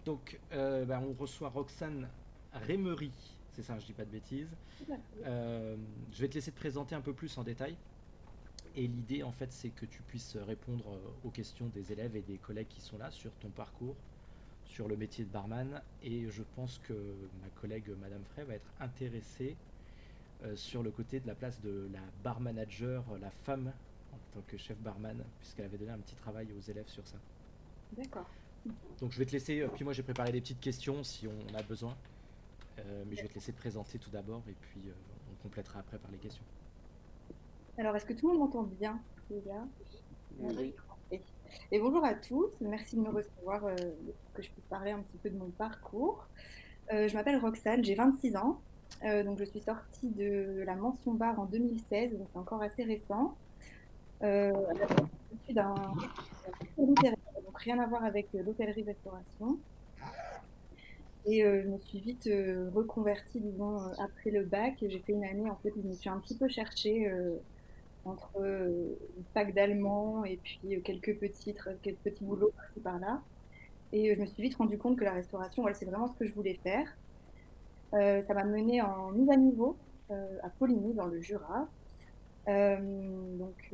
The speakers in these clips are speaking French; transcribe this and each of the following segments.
On reçoit Roxane Rémery, c'est ça, je dis pas de bêtises. Je vais te laisser te présenter un peu plus en détail. Et l'idée, en fait, c'est que tu puisses répondre aux questions des élèves et des collègues qui sont là sur ton parcours, sur le métier de barman. Et je pense que ma collègue Madame Frey va être intéressée sur le côté de la place de la bar manager, la femme en tant que chef barman, puisqu'elle avait donné un petit travail aux élèves sur ça. D'accord. Donc je vais te laisser, puis moi j'ai préparé des petites questions si on a besoin, mais je vais te laisser te présenter tout d'abord et puis on complétera après par les questions. Alors, est-ce que tout le monde m'entend bien déjà? Oui. Et, et bonjour à tous, merci de me recevoir pour que je puisse parler un petit peu de mon parcours. Je m'appelle Roxane, j'ai 26 ans, donc je suis sortie de la mention bar en 2016, donc c'est encore assez récent. À la base, je suis d'un littéraire, donc rien à voir avec l'hôtellerie-restauration. Et je me suis vite reconvertie, disons, après le bac. J'ai fait une année, en fait, où je me suis un petit peu cherchée entre une fac d'allemand et puis quelques petits boulots par-ci par-là. Et je me suis vite rendu compte que la restauration, ouais, c'est vraiment ce que je voulais faire. Ça m'a menée en mise à niveau à Poligny, dans le Jura. Donc,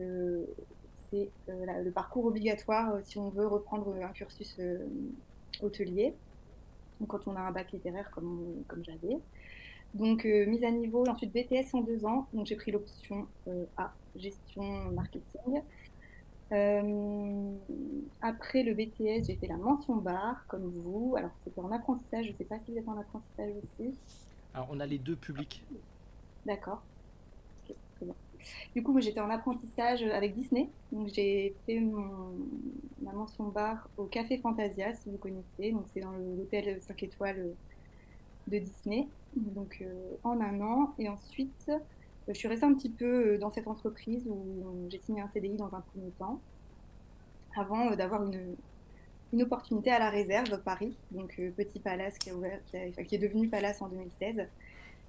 c'est le parcours obligatoire si on veut reprendre un cursus hôtelier, donc quand on a un bac littéraire comme j'avais. Donc, mise à niveau, et ensuite BTS en 2 ans. Donc, j'ai pris l'option A, gestion marketing. Après le BTS, j'ai fait la mention bar, comme vous. Alors, c'était en apprentissage. Je ne sais pas si vous êtes en apprentissage aussi. Alors on a les deux publics. D'accord. Ok, très bien. Du coup, moi, j'étais en apprentissage avec Disney. Donc, j'ai fait ma mention bar au Café Fantasia, si vous connaissez. Donc, c'est dans l'hôtel 5 étoiles de Disney. Donc, en un an. Et ensuite, je suis restée un petit peu dans cette entreprise où j'ai signé un CDI dans un premier temps, avant d'avoir une opportunité à la Réserve Paris, donc petit palace qui a ouvert, enfin, qui est devenu palace en 2016. Et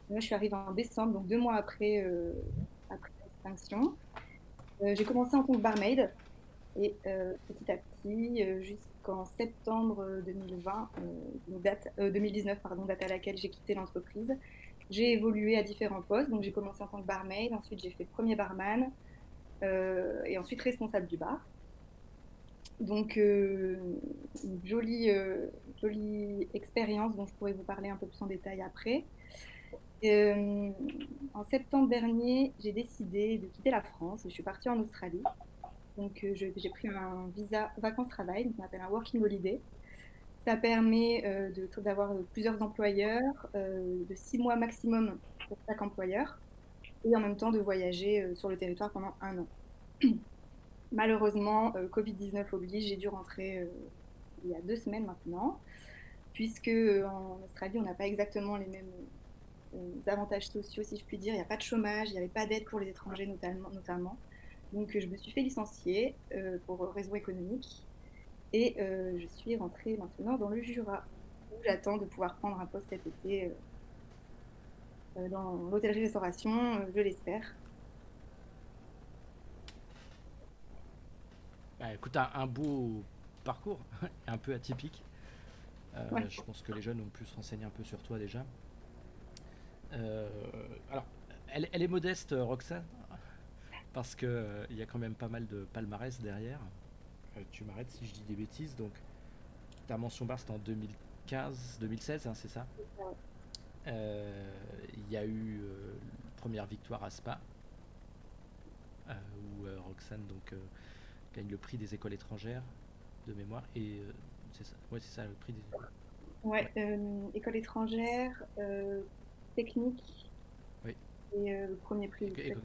moi, je suis arrivée en décembre, donc 2 mois après l'extinction. J'ai commencé en tant que barmaid et petit à petit, jusqu'en septembre 2020, 2019, pardon, date à laquelle j'ai quitté l'entreprise, j'ai évolué à différents postes. Donc j'ai commencé en tant que barmaid, ensuite j'ai fait premier barman et ensuite responsable du bar. Donc, une jolie expérience dont je pourrais vous parler un peu plus en détail après. Euh, En septembre dernier, j'ai décidé de quitter la France et je suis partie en Australie. Donc, j'ai pris un visa vacances-travail, donc on appelle un working holiday. Ça permet d'avoir plusieurs employeurs, de 6 mois maximum pour chaque employeur, et en même temps de voyager sur le territoire pendant un an. Malheureusement, Covid-19 oblige, j'ai dû rentrer il y a 2 semaines maintenant, puisque en Australie, on n'a pas exactement les mêmes avantages sociaux, si je puis dire. Il n'y a pas de chômage, il n'y avait pas d'aide pour les étrangers notamment. Donc, je me suis fait licencier pour raison économique et je suis rentrée maintenant dans le Jura, où j'attends de pouvoir prendre un poste cet été dans l'hôtellerie-restauration, je l'espère. Bah, écoute, un beau parcours, un peu atypique. Ouais. Je pense que les jeunes ont pu se renseigner un peu sur toi déjà. Euh, alors, elle est modeste, Roxane, parce que il y a quand même pas mal de palmarès derrière. Tu m'arrêtes si je dis des bêtises. Donc, ta mention bar, c'était en 2015-2016, hein, c'est ça. Il y a eu première victoire à Spa, où Roxane gagne le prix des écoles étrangères de mémoire. Et c'est ça, ouais, c'est ça, le prix des. Ouais, Ouais, école étrangère, technique oui. et le premier prix. Ouais.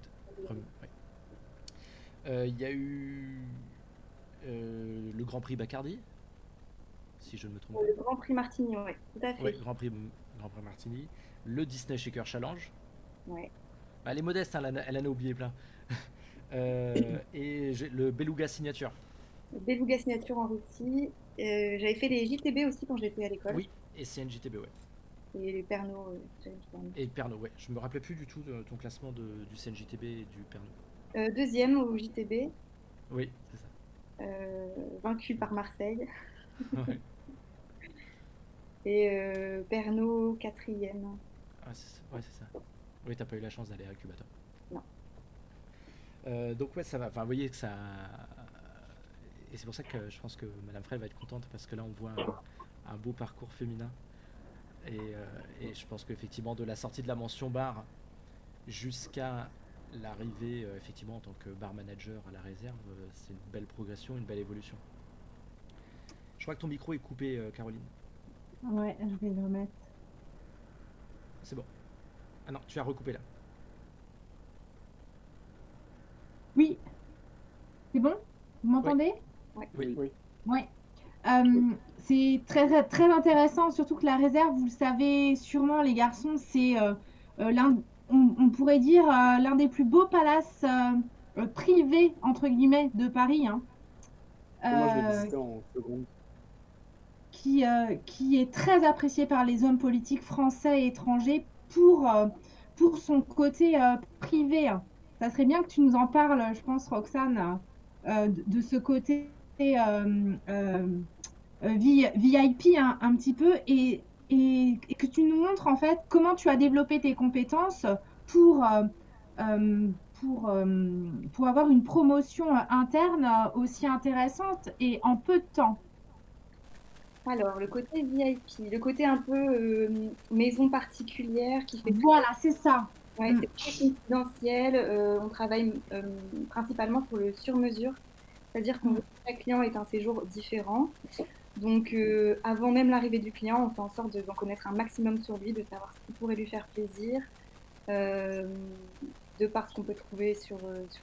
Il y a eu le Grand Prix Bacardi, si je ne me trompe pas. Le Grand Prix Martigny, ouais, tout à Ouais, fait. Grand Prix Martini. Le Disney Shaker Challenge. Ouais. Bah, elle est modeste, hein, elle en a oublié plein. Et le Beluga Signature. Beluga Signature en Russie. J'avais fait les JTB aussi quand j'étais à l'école. Oui, et CNJTB, ouais. Et les Pernod, Challenge Pernod. Et Pernod, ouais. Je me rappelais plus du tout de ton classement du CNJTB et du Pernod. Deuxième au JTB, Oui, c'est ça. vaincu par Marseille. Ouais. Et Pernod, quatrième. Ah, ouais, c'est ça. Oui, t'as pas eu la chance d'aller à Cuba, toi. Non. Donc ouais, ça va. Enfin, vous voyez que ça. Et c'est pour ça que je pense que Madame Frey va être contente parce que là, on voit un beau parcours féminin. Et je pense qu'effectivement, de la sortie de la mention bar jusqu'à l'arrivée, effectivement, en tant que bar manager à la réserve, c'est une belle progression, une belle évolution. Je crois que ton micro est coupé, Caroline. Ouais, je vais le remettre. C'est bon. Ah non, tu as recoupé là. Oui, c'est bon? Vous Oui, m'entendez? Ouais. oui. Oui. Ouais. C'est très, très intéressant, surtout que la réserve, vous le savez sûrement, les garçons, c'est on pourrait dire l'un des plus beaux palaces privés, entre guillemets, de Paris, hein, Et moi, je l'ai euh, visité en seconde. qui est très apprécié par les hommes politiques français et étrangers pour son côté privé. Ça serait bien que tu nous en parles, je pense, Roxane, de ce côté VIP un petit peu et que tu nous montres en fait comment tu as développé tes compétences pour, euh, euh, pour avoir une promotion interne aussi intéressante et en peu de temps. Alors, le côté VIP, le côté un peu maison particulière qui fait très, Voilà, c'est ça. ouais, Mm. c'est très confidentiel. On travaille principalement pour le sur-mesure, c'est-à-dire qu'on veut Mm. que chaque client ait un séjour différent. Donc, avant même l'arrivée du client, on fait en sorte d'en connaître un maximum sur lui, de savoir ce qui pourrait lui faire plaisir, euh, de par ce qu'on peut trouver sur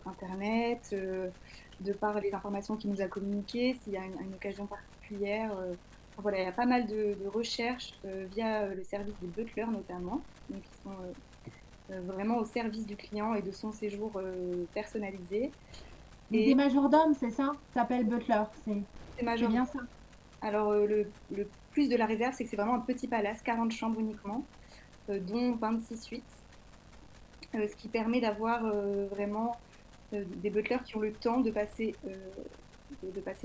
Internet, de par les informations qu'il nous a communiquées, s'il y a une occasion particulière. Enfin, voilà, il y a pas mal de recherches via le service des butlers notamment, donc qui sont vraiment au service du client et de son séjour personnalisé. Des Et majordomes, c'est ça? Ça s'appelle butler, c'est c'est majeur. bien ça. Alors, le plus de la réserve, c'est que c'est vraiment un petit palace, 40 chambres uniquement, dont 26 suites, ce qui permet d'avoir vraiment des butlers qui ont le temps de passer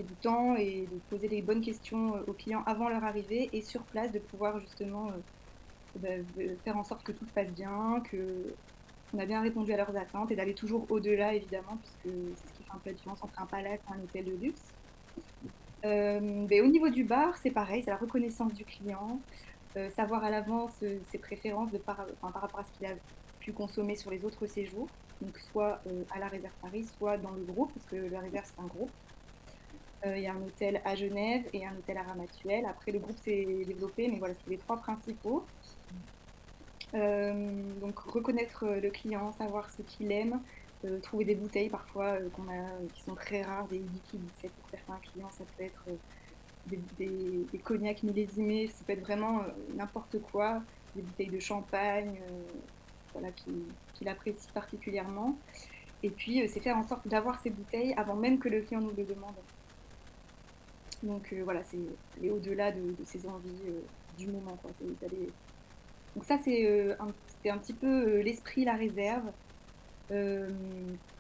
du temps et de poser les bonnes questions aux clients avant leur arrivée et sur place de pouvoir justement faire en sorte que tout se passe bien, que on a bien répondu à leurs attentes et d'aller toujours au-delà évidemment puisque c'est ce qui fait un peu la différence entre un palace et un hôtel de luxe. Mais au niveau du bar, c'est pareil, c'est la reconnaissance du client, savoir à l'avance ses préférences enfin, par rapport à ce qu'il a pu consommer sur les autres séjours, donc soit à la réserve Paris, soit dans le groupe, parce que la réserve c'est un groupe. Il y a un hôtel à Genève et un hôtel à Ramatuelle. Après, le groupe s'est développé, mais voilà, c'est les trois principaux. Donc, reconnaître le client, savoir ce qu'il aime, trouver des bouteilles parfois qui sont très rares, des liquides pour certains clients, ça peut être des cognacs millésimés, ça peut être vraiment n'importe quoi, des bouteilles de champagne, voilà, qu'il apprécie particulièrement. Et puis, c'est faire en sorte d'avoir ces bouteilles avant même que le client nous le demande. Donc voilà, c'est aller au-delà de ses envies du moment, quoi. Donc ça, c'était un petit peu l'esprit, la réserve, euh,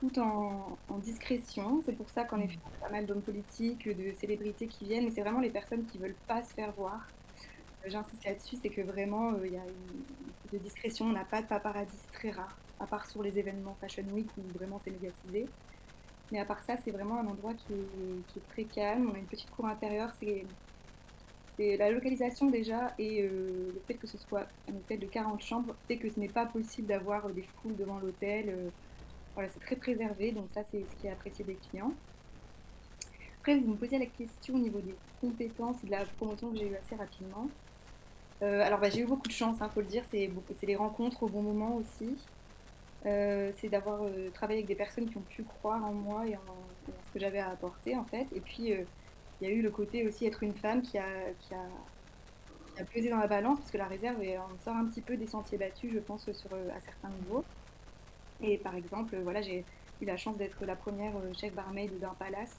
tout en discrétion. C'est pour ça qu'en effet, il y a pas mal d'hommes politiques, de célébrités qui viennent, mais c'est vraiment les personnes qui veulent pas se faire voir. J'insiste là-dessus, c'est que vraiment, il y a de discrétion, on n'a pas de paparazzi, c'est très rare, à part sur les événements Fashion Week où vraiment c'est médiatisé. Mais à part ça, c'est vraiment un endroit qui est très calme. On a une petite cour intérieure. C'est la localisation déjà et le fait que ce soit un hôtel de 40 chambres fait que ce n'est pas possible d'avoir des foules devant l'hôtel. Voilà, c'est très préservé. Donc ça, c'est ce qui est apprécié des clients. Après, vous me posiez la question au niveau des compétences et de la promotion que j'ai eue assez rapidement. Alors, bah, j'ai eu beaucoup de chance, il faut le dire. C'est les rencontres au bon moment aussi. C'est d'avoir travaillé avec des personnes qui ont pu croire en moi et en ce que j'avais à apporter en fait. Et puis il y a eu le côté aussi être une femme qui a pesé dans la balance parce que la réserve on sort un petit peu des sentiers battus, je pense, à certains niveaux. Et par exemple, voilà, j'ai eu la chance d'être la première chef barmaid d'un palace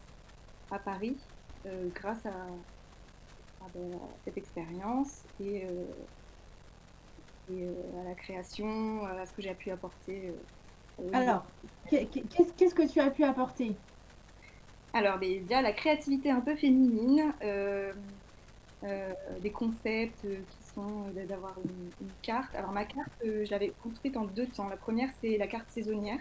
à Paris grâce à cette expérience et à la création, à ce que j'ai pu apporter au niveau. Alors, qu'est-ce que tu as pu apporter? Alors, mais il y a la créativité un peu féminine, des des concepts qui sont d'avoir une carte. Alors ma carte, je l'avais construite en 2 temps. La première, c'est la carte saisonnière.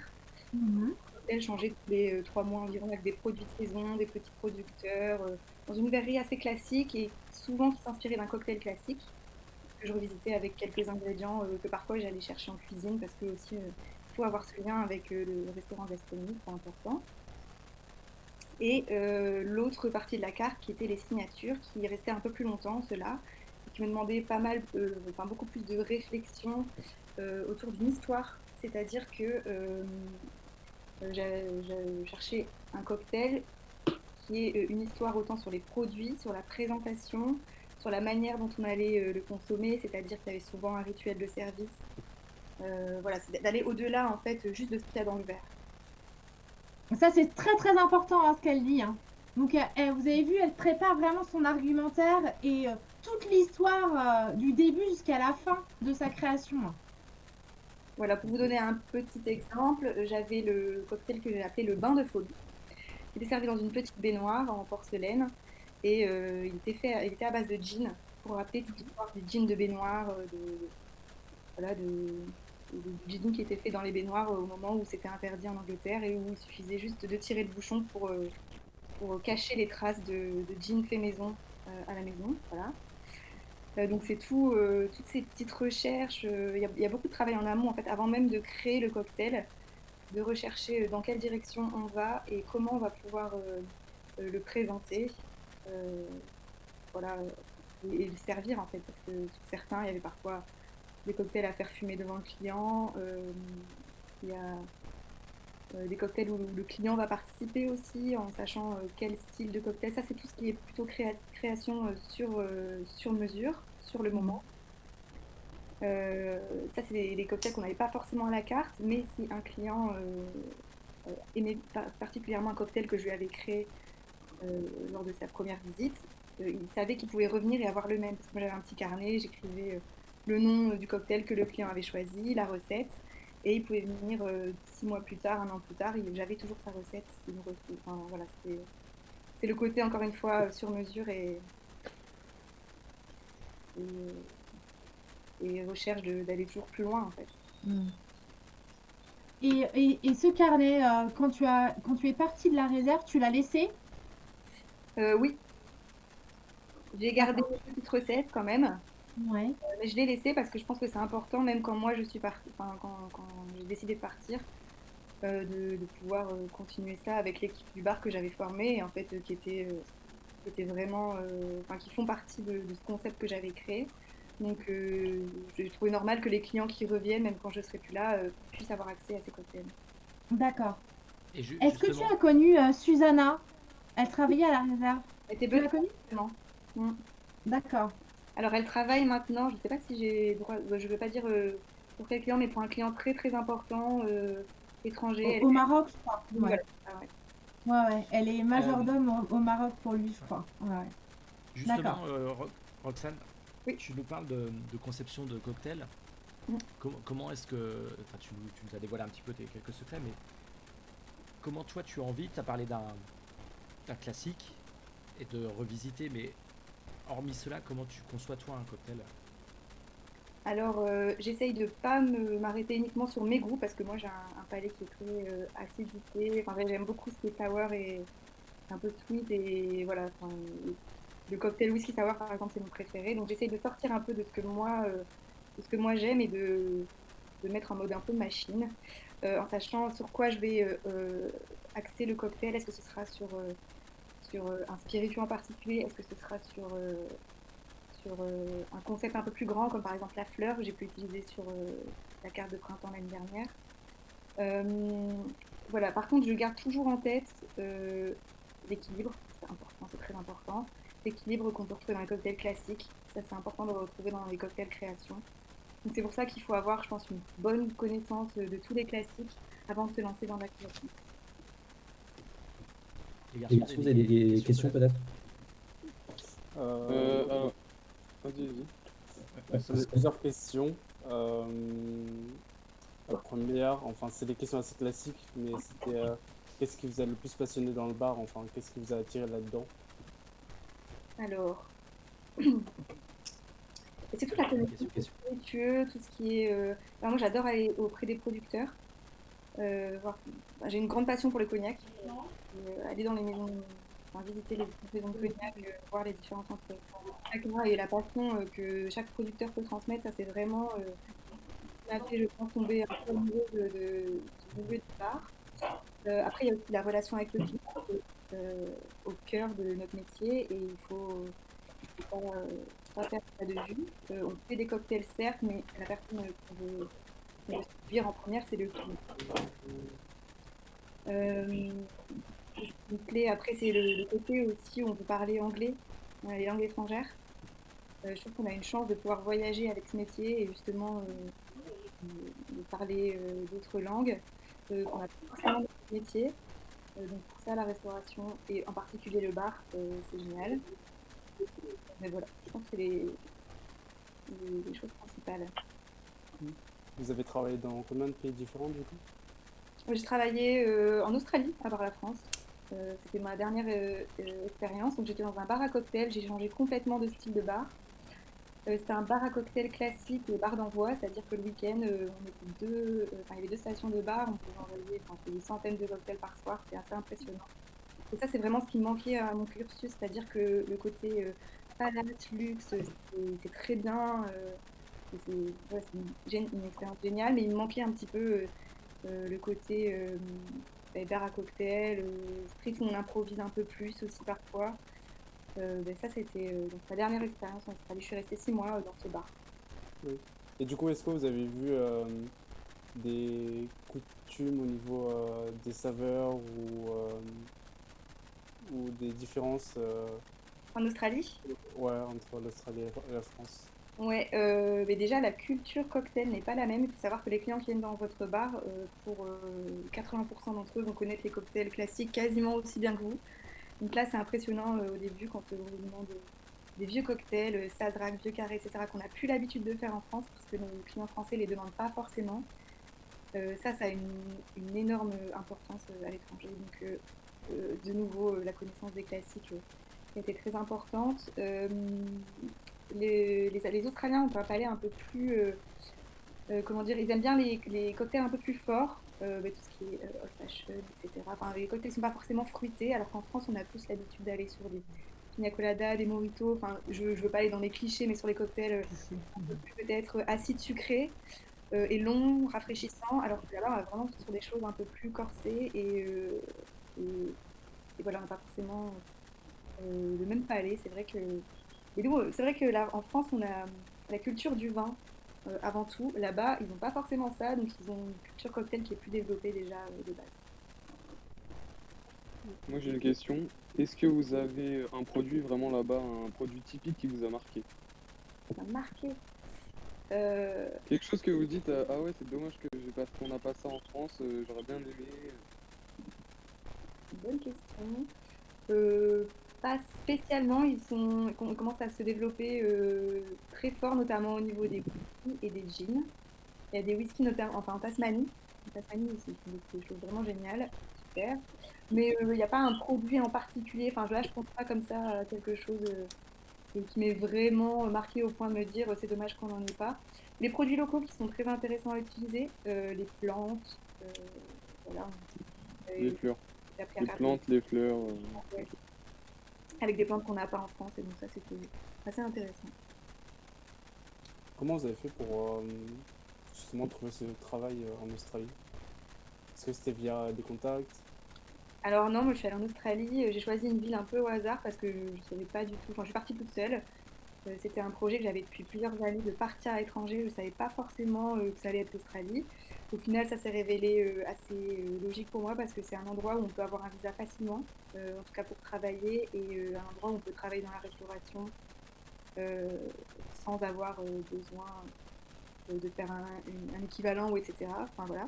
Mhm. Elle changeait tous les 3 mois environ avec des produits de saison, des petits producteurs, dans une verrerie assez classique et souvent qui s'inspirait d'un cocktail classique que je revisitais avec quelques ingrédients que parfois j'allais chercher en cuisine parce que aussi il faut avoir ce lien avec le restaurant gastronomique, c'est important. Et l'autre partie de la carte qui était les signatures, qui restaient un peu plus longtemps, ceux-là, et qui me demandaient pas mal, enfin beaucoup plus de réflexion autour d'une histoire. C'est-à-dire que j'ai cherché un cocktail qui est une histoire autant sur les produits, sur la présentation, sur la manière dont on allait le consommer, c'est-à-dire qu'il y avait souvent un rituel de service. Voilà, c'est d'aller au-delà en fait juste de ce qu'il y a dans le verre. Ça, c'est très très important hein, ce qu'elle dit. Hein. Donc, vous avez vu, elle prépare vraiment son argumentaire et toute l'histoire du début jusqu'à la fin de sa création. Voilà, pour vous donner un petit exemple, j'avais le cocktail que j'ai appelé le bain de folie. Il était servi dans une petite baignoire en porcelaine et il était à base de gin pour rappeler toute l'histoire du gin de baignoire, voilà, du gin qui était fait dans les baignoires au moment où c'était interdit en Angleterre et où il suffisait juste de tirer le bouchon pour cacher les traces de gin fait maison à la maison. Voilà. Donc c'est tout, toutes ces petites recherches. Il y a beaucoup de travail en amont en fait, avant même de créer le cocktail, de rechercher dans quelle direction on va et comment on va pouvoir le présenter, euh, voilà, et le servir en fait. Parce que sur certains, il y avait parfois des cocktails à faire fumer devant le client. Il y a des cocktails où le client va participer aussi en sachant quel style de cocktail. Ça, c'est tout ce qui est plutôt création sur mesure, sur le moment. Ça, c'est des cocktails qu'on n'avait pas forcément à la carte, mais si un client aimait particulièrement un cocktail que je lui avais créé lors de sa première visite, il savait qu'il pouvait revenir et avoir le même. Parce que moi, j'avais un petit carnet, j'écrivais le nom du cocktail que le client avait choisi, la recette, et il pouvait venir 6 mois plus tard, un an plus tard, j'avais toujours sa recette. Enfin, voilà, c'est le côté, encore une fois, sur mesure et recherche d'aller toujours plus loin, en fait. Mm. Et ce carnet, quand tu es parti de la réserve, tu l'as laissé? Oui, j'ai gardé D'accord. une petite recette quand même. Ouais. Mais je l'ai laissé parce que je pense que c'est important, même quand moi je suis partie, enfin, quand j'ai décidé de partir, de pouvoir continuer ça avec l'équipe du bar que j'avais formée et en fait qui était vraiment, enfin, qui font partie de ce concept que j'avais créé. Donc j'ai trouvé normal que les clients qui reviennent, même quand je serai plus là, puissent avoir accès à ces cocktails. D'accord. Et Est-ce que tu justement, as connu Susanna? Elle travaillait à la réserve. Elle était Tu bonne l'as connue? forcément. Mm. D'accord. Alors elle travaille maintenant, je ne sais pas si j'ai droit, je ne veux pas dire pour quel client, mais pour un client très très important étranger. Au Maroc, je crois. Oui, Ouais. voilà. Ah ouais. Ouais, ouais. Elle est euh, majordome au Maroc pour lui, je crois. Ouais, ouais. D'accord. justement Roxane, Oui. tu nous parles de conception de cocktail. Mm. Comment est-ce que, enfin, tu nous as dévoilé un petit peu tes quelques secrets, mais comment toi tu as envie, tu as parlé d'un classique et de revisiter, mais hormis cela, comment tu conçois toi un cocktail? Alors j'essaye de pas m'arrêter uniquement sur mes goûts parce que moi j'ai un palais qui est très acidité. Enfin, j'aime beaucoup ce qui est sour et un peu sweet et voilà. Enfin, le cocktail whisky sour par exemple c'est mon préféré. Donc j'essaye de sortir un peu de ce que moi j'aime et de mettre en mode un peu machine, en sachant sur quoi je vais axer le cocktail. Est-ce que ce sera sur un spiritueux en particulier? Est-ce que ce sera sur un concept un peu plus grand, comme par exemple la fleur que j'ai pu utiliser sur la carte de printemps l'année dernière? Euh, voilà, par contre, je garde toujours en tête l'équilibre, c'est important, c'est très important. L'équilibre qu'on peut retrouver dans les cocktails classiques, ça c'est important de le retrouver dans les cocktails création. Donc c'est pour ça qu'il faut avoir, je pense, une bonne connaissance de tous les classiques avant de se lancer dans la création. Les Les garçons, garçons, vous avez des questions peut-être? Alors, vas-y. Ouais, J'ai plusieurs questions. La première, enfin, c'est des questions assez classiques, mais c'était qu'est-ce qui vous a le plus passionné dans le bar? Enfin, qu'est-ce qui vous a attiré là-dedans? Alors, Et c'est toute la connaissance spiritueux, tout ce qui est. Alors moi, j'adore aller auprès des producteurs. J'ai une grande passion pour le cognac. Aller dans les maisons, enfin, visiter les maisons de cognac, voir les différences entre chacun et la passion que chaque producteur peut transmettre, ça c'est vraiment ce qui m'a fait, je pense, tomber un peu amoureux du milieu du bar. Après, il y a aussi la relation avec le client au cœur de notre métier et il faut pas perdre ça de vue. On fait des cocktails certes, mais la personne qu'on veut séduire en première, c'est le client. Euh, Une clé, après, c'est le côté aussi où on peut parler anglais, les langues étrangères. Je trouve qu'on a une chance de pouvoir voyager avec ce métier et justement de parler d'autres langues qu'on n'a pas forcément dans ce métier. Donc pour ça, la restauration et en particulier le bar, c'est génial. Mais voilà, je pense que c'est les choses principales. Vous avez travaillé dans combien de pays différents du coup? J'ai travaillé en Australie, à part la France. C'était ma dernière expérience. Donc j'étais dans un bar à cocktail. J'ai changé complètement de style de bar. C'était un bar à cocktail classique, bar d'envoi, c'est-à-dire que le week-end, on était il y avait deux stations de bar, on pouvait envoyer des centaines de cocktails par soir, c'était assez impressionnant. Et ça, c'est vraiment ce qui me manquait à mon cursus, c'est-à-dire que le côté palette, luxe, c'est très bien, c'est une expérience géniale, mais il me manquait un petit peu le côté bar à cocktail, street où on improvise un peu plus aussi parfois. Ça, c'était donc ma dernière expérience en Australie. Je suis restée 6 mois dans ce bar. Oui. Et du coup, est-ce que vous avez vu des coutumes au niveau des saveurs ou des différences En Australie? ouais, entre l'Australie et la France? Ouais, mais déjà, la culture cocktail n'est pas la même. Il faut savoir que les clients qui viennent dans votre bar, pour 80% d'entre eux, vont connaître les cocktails classiques quasiment aussi bien que vous. Donc là, c'est impressionnant au début quand on vous demande des vieux cocktails, Sazerac, vieux carré, etc., qu'on n'a plus l'habitude de faire en France parce que nos clients français ne les demandent pas forcément. Ça a une énorme importance à l'étranger. Donc, de nouveau, la connaissance des classiques était très importante. Les Australiens ont un palais un peu plus, comment dire, ils aiment bien les cocktails un peu plus forts, tout ce qui est old fashion, etc. Enfin, les cocktails ne sont pas forcément fruités, alors qu'en France, on a tous l'habitude d'aller sur des pina colada, des mojitos. Enfin, je ne veux pas aller dans les clichés, mais sur les cocktails un peu plus peut-être acides, sucrés et longs, rafraîchissants, alors que là-bas, on va vraiment sur des choses un peu plus corsées et, et voilà, on n'a pas forcément le même palais. C'est vrai que et nous, c'est vrai que là, en France, on a la culture du vin avant tout. Là-bas, ils n'ont pas forcément ça, donc ils ont une culture cocktail qui est plus développée déjà de base. Moi j'ai une question. Est-ce que vous avez un produit vraiment là-bas, un produit typique qui vous a marqué? Ça m'a marqué. Euh, Quelque chose que vous dites, ah ouais, c'est dommage que j'ai pas, qu'on n'a pas ça en France, j'aurais bien aimé. Bonne question. Pas spécialement, ils commencent à se développer très fort, notamment au niveau des whisky et des gins. Il y a des whiskies, notamment, enfin en Tasmanie. En Tasmanie aussi, ils font des choses vraiment géniales, super. Mais il n'y a pas un produit en particulier. Enfin, là, je pense pas comme ça à quelque chose qui m'est vraiment marqué au point de me dire c'est dommage qu'on n'en ait pas. Les produits locaux qui sont très intéressants à utiliser, les plantes, voilà. Les Et fleurs. j'ai appris à Les faire plantes, les fleurs. ouais, avec des plantes qu'on n'a pas en France, et donc ça, c'était assez intéressant. Comment vous avez fait pour justement trouver ce travail en Australie? Est-ce que c'était via des contacts? Alors non, moi je suis allée en Australie, j'ai choisi une ville un peu au hasard parce que je ne savais pas du tout, enfin je suis partie toute seule. C'était un projet que j'avais depuis plusieurs années de partir à l'étranger, je ne savais pas forcément que ça allait être l'Australie. Au final, ça s'est révélé assez logique pour moi parce que c'est un endroit où on peut avoir un visa facilement, en tout cas pour travailler, et un endroit où on peut travailler dans la restauration euh, sans avoir besoin de faire un équivalent ou etc. Enfin voilà.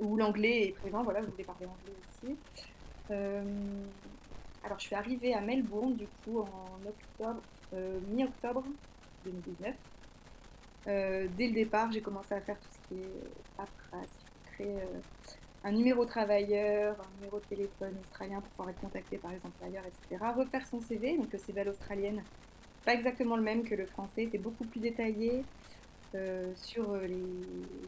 Où l'anglais est présent, voilà, je voulais parler anglais aussi. Euh, alors, je suis arrivée à Melbourne, du coup, en octobre, mi-octobre 2019. Dès le départ, j'ai commencé à faire tout ce qui est paperasse. Il faut créer un numéro travailleur, un numéro de téléphone australien pour pouvoir être contacté par les employeurs, etc. Refaire son CV, donc le CV à l'australienne, pas exactement le même que le français, c'est beaucoup plus détaillé sur les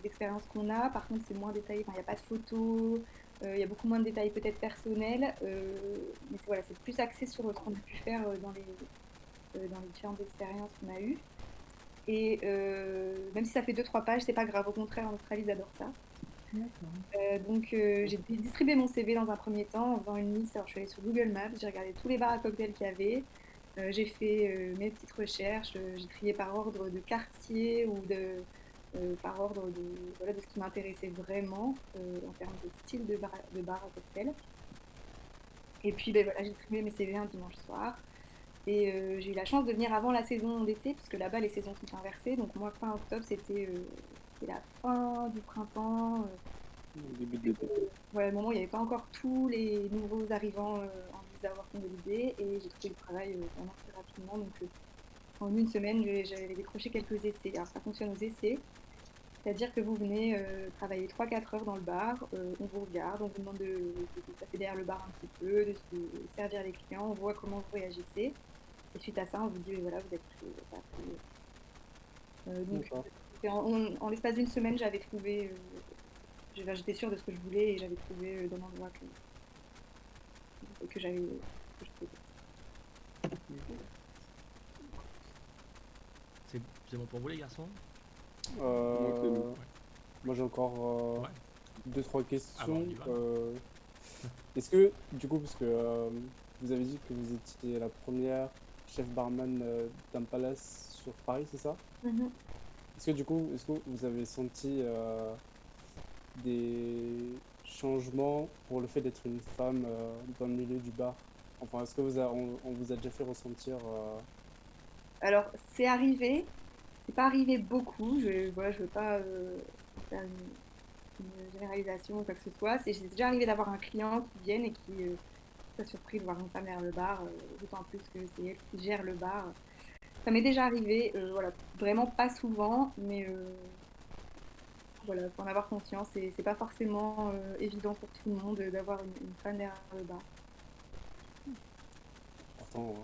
expériences qu'on a. Par contre, c'est moins détaillé, enfin, il n'y a pas de photos, il y a beaucoup moins de détails peut-être personnels, mais voilà, c'est plus axé sur ce qu'on a pu faire dans les différentes expériences qu'on a eues. Et même si ça fait 2-3 pages, c'est pas grave, au contraire, en Australie, ils adorent ça. Donc j'ai distribué mon CV dans un premier temps en faisant une liste. Alors je suis allée sur Google Maps, j'ai regardé tous les bars à cocktails qu'il y avait, j'ai fait mes petites recherches, j'ai trié par ordre de quartier ou par ordre voilà, de ce qui m'intéressait vraiment en termes de style de bar à cocktail. Et puis ben, voilà, j'ai distribué mes CV un dimanche soir. Et j'ai eu la chance de venir avant la saison d'été, parce que là-bas les saisons sont inversées. Donc moi, fin octobre, c'était la fin du printemps. Au début de l'été. Ouais, le moment où il n'y avait pas encore tous les nouveaux arrivants en visa working holiday, et j'ai trouvé le travail vraiment très rapidement. Donc en une semaine, j'avais décroché quelques essais. Alors ça fonctionne aux essais, c'est-à-dire que vous venez travailler 3-4 heures dans le bar, on vous regarde, on vous demande de passer derrière le bar un petit peu, de servir les clients, on voit comment vous réagissez. Et suite à ça, on vous dit, voilà, vous êtes pris, pas pris. Donc, D'accord. en l'espace d'une semaine, j'avais trouvé, j'étais sûre de ce que je voulais et j'avais trouvé dans l'endroit que j'avais, que je voulais. C'est bon pour vous les garçons? Moi, c'est bon. Euh, Moi j'ai encore Ouais. 2-3 Ah bah, questions. on y va. Est-ce que, du coup, parce que vous avez dit que vous étiez la première chef barman d'un palace sur Paris, c'est ça? Mhm. Est-ce que du coup, est-ce que vous avez senti des changements pour le fait d'être une femme dans le milieu du bar? Enfin, est-ce que on vous a déjà fait ressentir Alors, c'est arrivé, c'est pas arrivé beaucoup, voilà, je veux pas faire une généralisation ou quoi que ce soit. C'est déjà arrivé d'avoir un client qui vienne et qui soit surpris de voir une femme derrière le bar, d'autant plus que c'est elle qui gère le bar. Ça m'est déjà arrivé, voilà, vraiment pas souvent, mais voilà, faut en avoir conscience. Et c'est pas forcément évident pour tout le monde d'avoir une femme derrière le bar. pourtant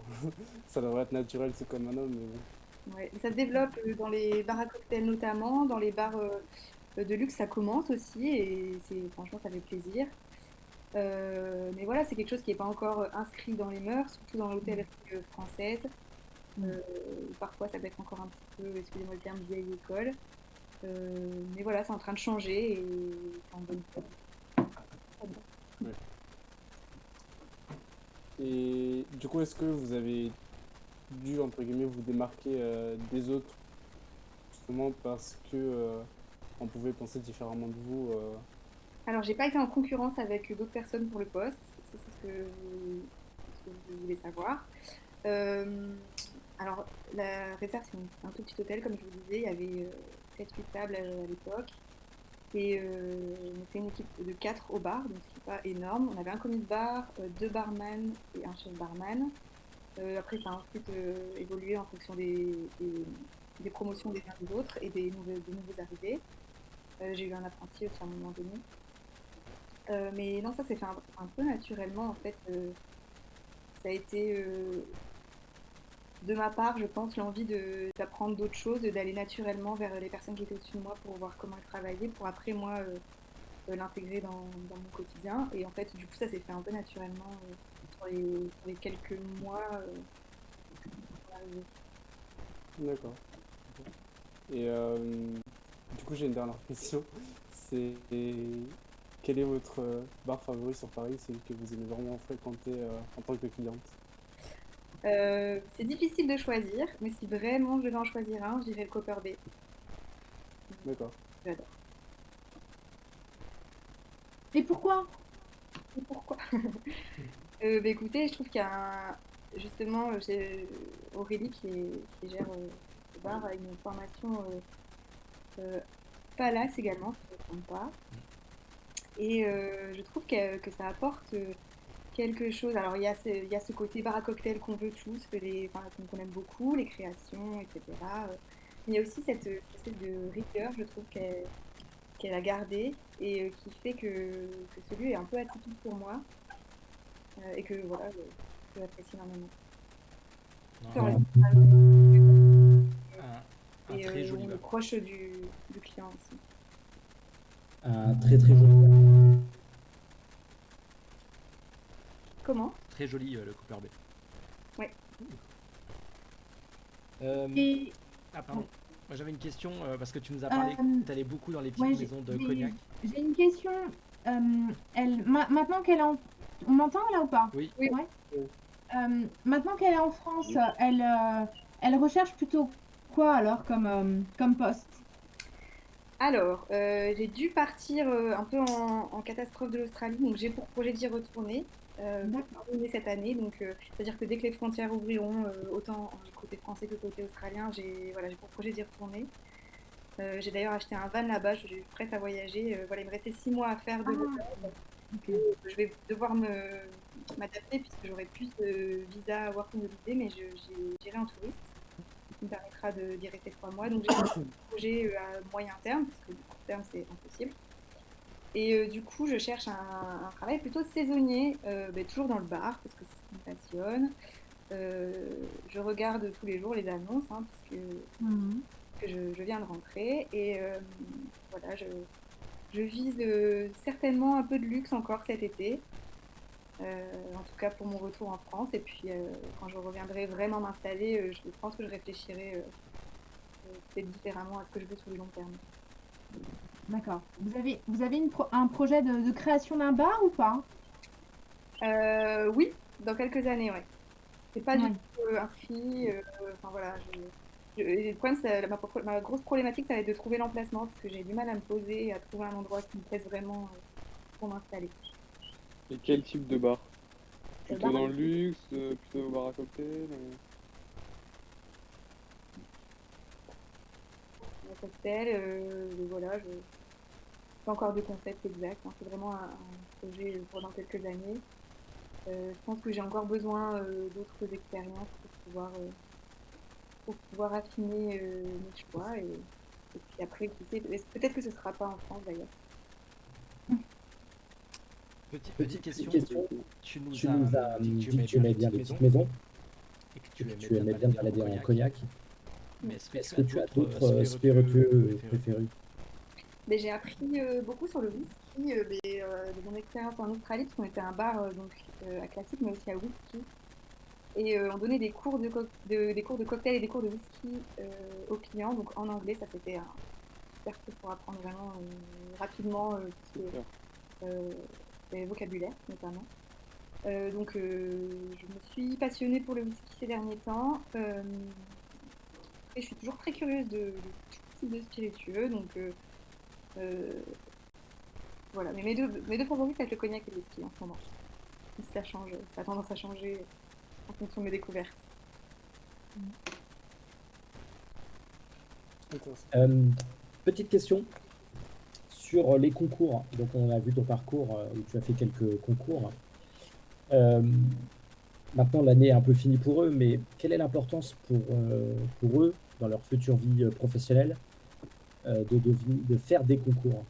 ça devrait être naturel, c'est comme un homme, mais bon. Ouais. Ça se développe dans les bars à cocktails notamment, dans les bars de luxe, ça commence aussi et franchement, ça fait plaisir. Mais voilà, c'est quelque chose qui n'est pas encore inscrit dans les mœurs, surtout dans l'hôtellerie française. Parfois, ça peut être encore un petit peu, excusez-moi le terme, vieille école. Mais voilà, c'est en train de changer et c'est en bonne voie. Ouais. Et du coup, est-ce que vous avez dû, entre guillemets, vous démarquer des autres, justement parce que on pouvait penser différemment de vous Alors, j'ai pas été en concurrence avec d'autres personnes pour le poste, ça, c'est ce que vous voulez savoir. Euh, alors, la réserve, c'est un tout petit hôtel, comme je vous disais, il y avait 7-8 tables à l'époque. Et on était une équipe de 4 au bar, donc ce qui n'est pas énorme. On avait un commis de bar, 2 barman et un chef barman. Après, ça a ensuite évolué en fonction des promotions des uns des autres et des nouveaux arrivés. J'ai eu un apprenti aussi à un moment donné. Mais non, ça s'est fait un peu naturellement en fait. Ça a été de ma part, je pense, l'envie d'apprendre d'autres choses, d'aller naturellement vers les personnes qui étaient au-dessus de moi pour voir comment elles travaillaient, pour après moi l'intégrer dans mon quotidien. Et en fait, du coup, ça s'est fait un peu naturellement sur les quelques mois. Arrivés. D'accord. Et du coup, j'ai une dernière question. C'est quel est votre bar favori sur Paris, celui que vous aimez vraiment fréquenter en tant que cliente? C'est difficile de choisir, mais si vraiment je devais en choisir un, je dirais le Copper Bay. D'accord. J'adore. Et pourquoi? Et pourquoi bah, écoutez, je trouve qu'il y a justement Aurélie qui gère le bar a une formation Palace également, si je ne me trompe pas. Et je trouve que ça apporte quelque chose. Alors il y a ce côté bar à cocktail qu'on veut tous, enfin, qu'on aime beaucoup, les créations, etc. Mais il y a aussi cette espèce de rigueur, je trouve, qu'elle a gardée et qui fait que ce lieu est un peu atypique pour moi et que voilà, je l'apprécie énormément. Tout en Non, restant un et très joli on est bar. proche du client aussi. Un très très joli bar. Comment? Très joli le Cooper Bay. Ouais. Et Ah, pardon. oui. Moi j'avais une question parce que tu nous as parlé que Euh, tu allais beaucoup dans les petites ouais, maisons de cognac. j'ai une question. Maintenant qu'elle est en... On m'entend là ou pas? Oui, Oui. Ouais. Oui. Maintenant qu'elle est en France, elle recherche plutôt quoi alors comme poste? Alors, j'ai dû partir un peu en catastrophe de l'Australie, donc j'ai pour projet d'y retourner pour D'accord. terminer cette année. Donc, c'est-à-dire que dès que les frontières ouvriront, autant du côté français que côté australien, j'ai pour projet d'y retourner. J'ai d'ailleurs acheté un van là-bas, je suis prête à voyager. Voilà, il me restait 6 mois à faire de Ah, ok. je vais devoir m'adapter puisque j'aurai plus de visa working holiday, mais j'irai en touriste, ce qui me permettra d'y rester 3 mois. Donc j'ai un projet à moyen terme, parce que du court terme c'est impossible. Et du coup, je cherche un travail plutôt saisonnier, mais toujours dans le bar, parce que c'est ce qui me passionne. Je regarde tous les jours les annonces, hein, puisque Mhm. je viens de rentrer. Et voilà, je vise certainement un peu de luxe encore cet été. En tout cas pour mon retour en France. Et puis quand je reviendrai vraiment m'installer, je pense que je réfléchirai peut-être différemment à ce que je veux sur le long terme. D'accord. Vous avez un projet de création d'un bar ou pas? Oui, dans quelques années, ouais. C'est pas du Oui. tout inscrit. Enfin voilà, le problème, ma grosse problématique, ça va être de trouver l'emplacement parce que j'ai du mal à me poser et à trouver un endroit qui me plaise vraiment pour m'installer. Et quel type de bar? Plutôt Bar dans le luxe, plutôt bar à cocktail à cocktail, voilà, je pas encore de concept exact, hein, c'est vraiment un projet pour dans quelques années. Je pense que j'ai encore besoin d'autres expériences pour pouvoir affiner mes choix. Et puis après, qui sait, peut-être que ce ne sera pas en France d'ailleurs. petite question. question. Tu nous Tu as nous as dit que tu dit aimais que tu bien les aimais bien petites les maisons petites maisons et que et tu que aimais tu bien aimais te bien te balader en balader en cognac. cognac. Mais Est-ce que tu as d'autres spiritueux spiritueux préférés? préférés? Mais j'ai appris beaucoup sur le whisky de mon expérience en Australie, parce qu'on était un bar donc, à classique, mais aussi à whisky. Et on donnait des cours de cocktail et des cours de whisky aux clients, donc en anglais. Ça, c'était un super truc pour apprendre vraiment rapidement tout ce qui est Super. le vocabulaire, notamment. Donc, je me suis passionnée pour le whisky ces derniers temps. Et je suis toujours très curieuse de tout type de spiritueux, donc voilà. Mais mes deux favoris, c'est le cognac et le whisky en ce moment. Ça change, ça a tendance à changer en fonction de mes découvertes. Intéressant. Petite question sur les concours. Donc, on a vu ton parcours où tu as fait quelques concours. Euh, Maintenant, l'année est un peu finie pour eux, mais quelle est l'importance pour eux, dans leur future vie professionnelle, de faire des concours?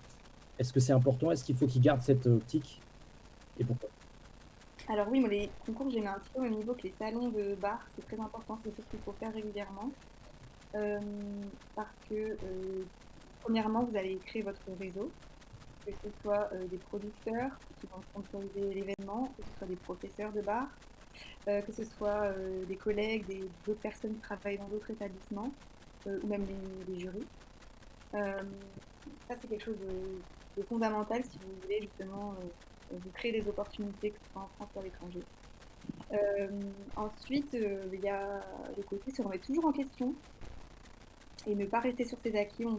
Est-ce que c'est important? Est-ce qu'il faut qu'ils gardent cette optique? Et pourquoi? Alors oui, moi les concours, j'ai mis un petit peu au même niveau que les salons de bar. C'est très important, c'est quelque chose qu'il faut faire régulièrement. Euh, Parce que, premièrement, vous allez créer votre réseau, que ce soit des producteurs qui vont sponsoriser l'événement, que ce soit des professeurs de bar, que ce soit des collègues, d'autres personnes qui travaillent dans d'autres établissements, ou même les jurys. Euh, Ça, c'est quelque chose de fondamental si vous voulez justement vous créer des opportunités, que ce soit en France ou à l'étranger. Ensuite, il y a le côté se remettre toujours en question et ne pas rester sur ses acquis. On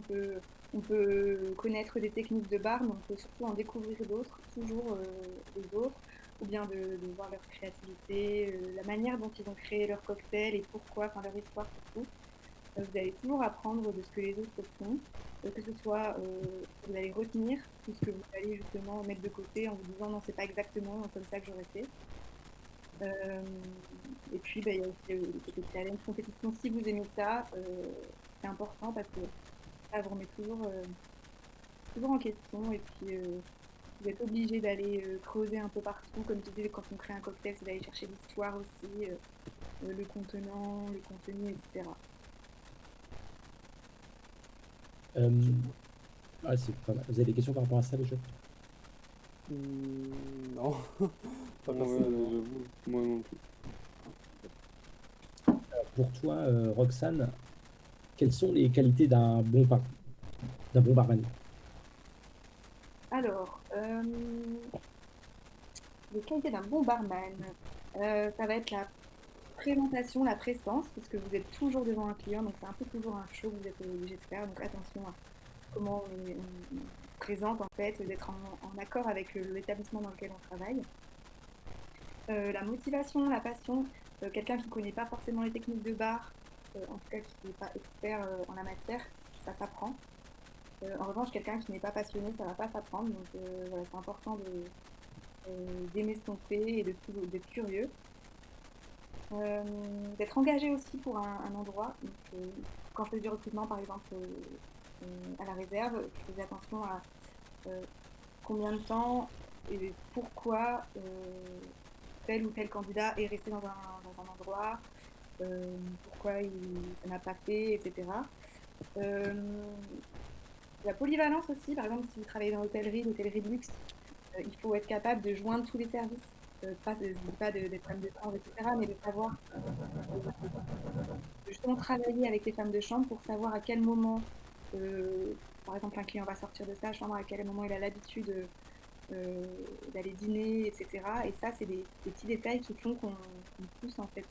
peut connaître des techniques de bar, mais on peut surtout en découvrir d'autres, toujours des autres, ou bien de voir leur créativité, la manière dont ils ont créé leur cocktail et pourquoi, enfin leur histoire surtout. Vous allez toujours apprendre de ce que les autres font, que ce soit vous allez retenir tout ce que vous allez justement mettre de côté en vous disant non, c'est pas exactement comme ça que j'aurais fait. Euh, et puis, il y a aussi le côté challenge, compétition. Si vous aimez ça, c'est important parce que ça vous remet toujours en question. Et puis, vous êtes obligé d'aller creuser un peu partout. Comme tu disais, quand on crée un cocktail, c'est d'aller chercher l'histoire aussi. le contenant, le contenu, etc. C'est pas mal. Vous avez des questions par rapport à ça déjà? Non, pas Ouais, personnellement. j'avoue, moi non plus. Pour toi, Roxane, quelles sont les qualités d'un bon barman? Alors, les qualités d'un bon barman, ça va être la présentation, la prestance, parce que vous êtes toujours devant un client, donc c'est un peu toujours un show que vous êtes obligé de faire. Donc attention à comment on présente en fait, d'être en accord avec l'établissement dans lequel on travaille. La motivation, la passion, quelqu'un qui ne connaît pas forcément les techniques de bar, en tout cas qui n'est pas expert en la matière, ça s'apprend. En revanche, quelqu'un qui n'est pas passionné, ça ne va pas s'apprendre. Donc voilà, c'est important d'aimer ce qu'on fait et d'être curieux. D'être engagé aussi pour un endroit. Donc, quand je fais du recrutement, par exemple, à la réserve, je faisais attention à combien de temps et pourquoi tel ou tel candidat est resté dans un endroit, pourquoi ça n'a pas fait, etc. La polyvalence aussi, par exemple, si vous travaillez dans l'hôtellerie de luxe, il faut être capable de joindre tous les services. Je ne dis pas des problèmes de chambre, etc., mais de savoir justement travailler avec les femmes de chambre pour savoir à quel moment, par exemple, un client va sortir de sa chambre, à quel moment il a l'habitude d'aller dîner, etc. Et ça, c'est des petits détails qui font qu'on pousse, en fait,